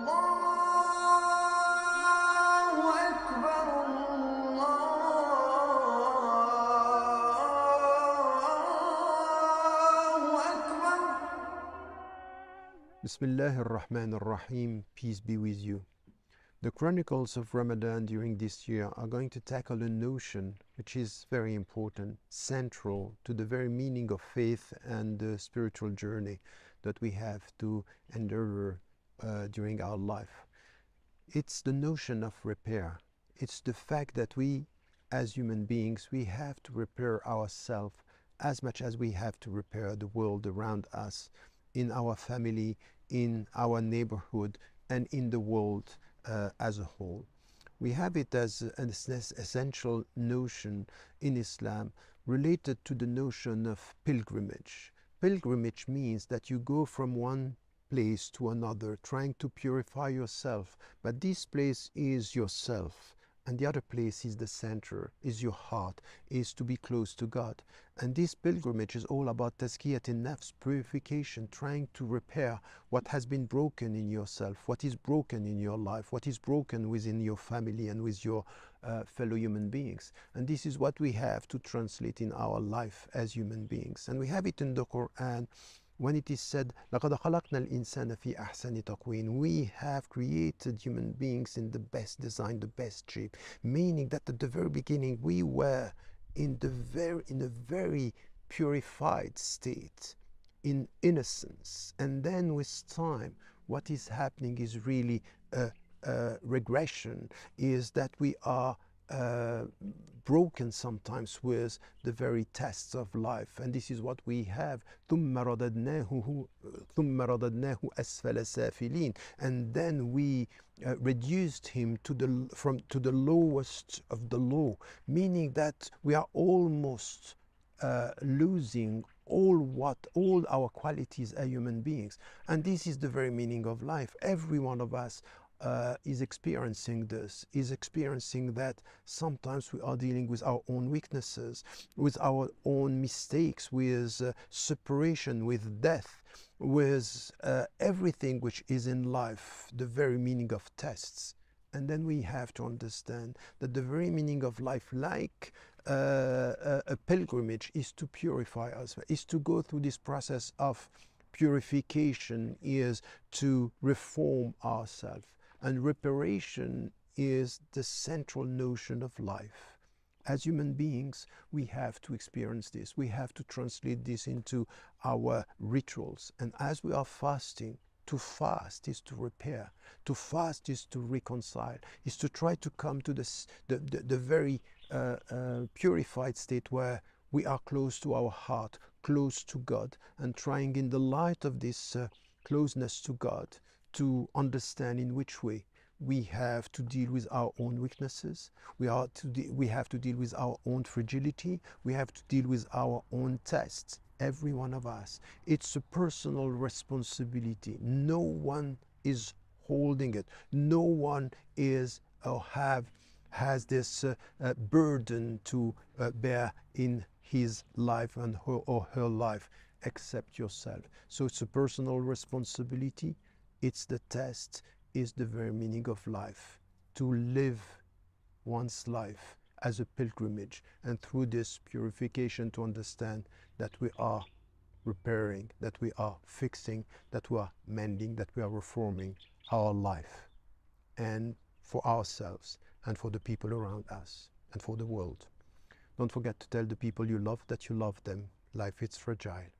Bismillah ar-Rahman ar-Rahim, peace be with you. The Chronicles of Ramadan during this year are going to tackle a notion which is very important, central to the very meaning of faith and the spiritual journey that we have to endure during our life. It's the notion of repair. It's the fact that we, as human beings, we have to repair ourselves as much as we have to repair the world around us, in our family, in our neighborhood, and in the world as a whole. We have it as an essential notion in Islam related to the notion of pilgrimage. Pilgrimage means that you go from one place to another trying to purify yourself, but this place is yourself. And the other place is the center, is your heart, is to be close to God. And this pilgrimage is all about tazkiyat nafs, purification, trying to repair what has been broken in yourself, what is broken in your life, what is broken within your family and with your fellow human beings. And this is what we have to translate in our life as human beings. And we have it in the Quran, when it is said, لَقَدْ خَلَقْنَا الْإِنسَانَ فِي أَحْسَنِ تَقْوِيمٍ, we have created human beings in the best design, the best shape, meaning that at the very beginning we were in a very purified state, in innocence. And then with time, what is happening is really a regression, is that we are broken sometimes with the very tests of life, and this is what we have. ثُمَّ رَدَدْنَاهُ أَسْفَلَ سَافِلِينَ, and then we reduced him to the lowest of the low, meaning that we are almost losing all our qualities as human beings. And this is the very meaning of life. Every one of us is experiencing this, is experiencing that sometimes we are dealing with our own weaknesses, with our own mistakes, with separation, with death, with everything which is in life, the very meaning of tests. And then we have to understand that the very meaning of life, like a pilgrimage, is to purify us, is to go through this process of purification, is to reform ourselves. And reparation is the central notion of life. As human beings, we have to experience this. We have to translate this into our rituals. And as we are fasting, to fast is to repair. To fast is to reconcile, is to try to come to the very purified state where we are close to our heart, close to God, and trying in the light of this closeness to God to understand in which way we have to deal with our own weaknesses, we have to deal with our own fragility, we have to deal with our own tests. Every one of us. It's a personal responsibility. No one is holding it. No one is or has this burden to bear in his life and her life except yourself. So it's a personal responsibility. It's the test, is the very meaning of life, to live one's life as a pilgrimage, and through this purification to understand that we are repairing, that we are fixing, that we are mending, that we are reforming our life, and for ourselves, and for the people around us, and for the world. Don't forget to tell the people you love that you love them. Life is fragile.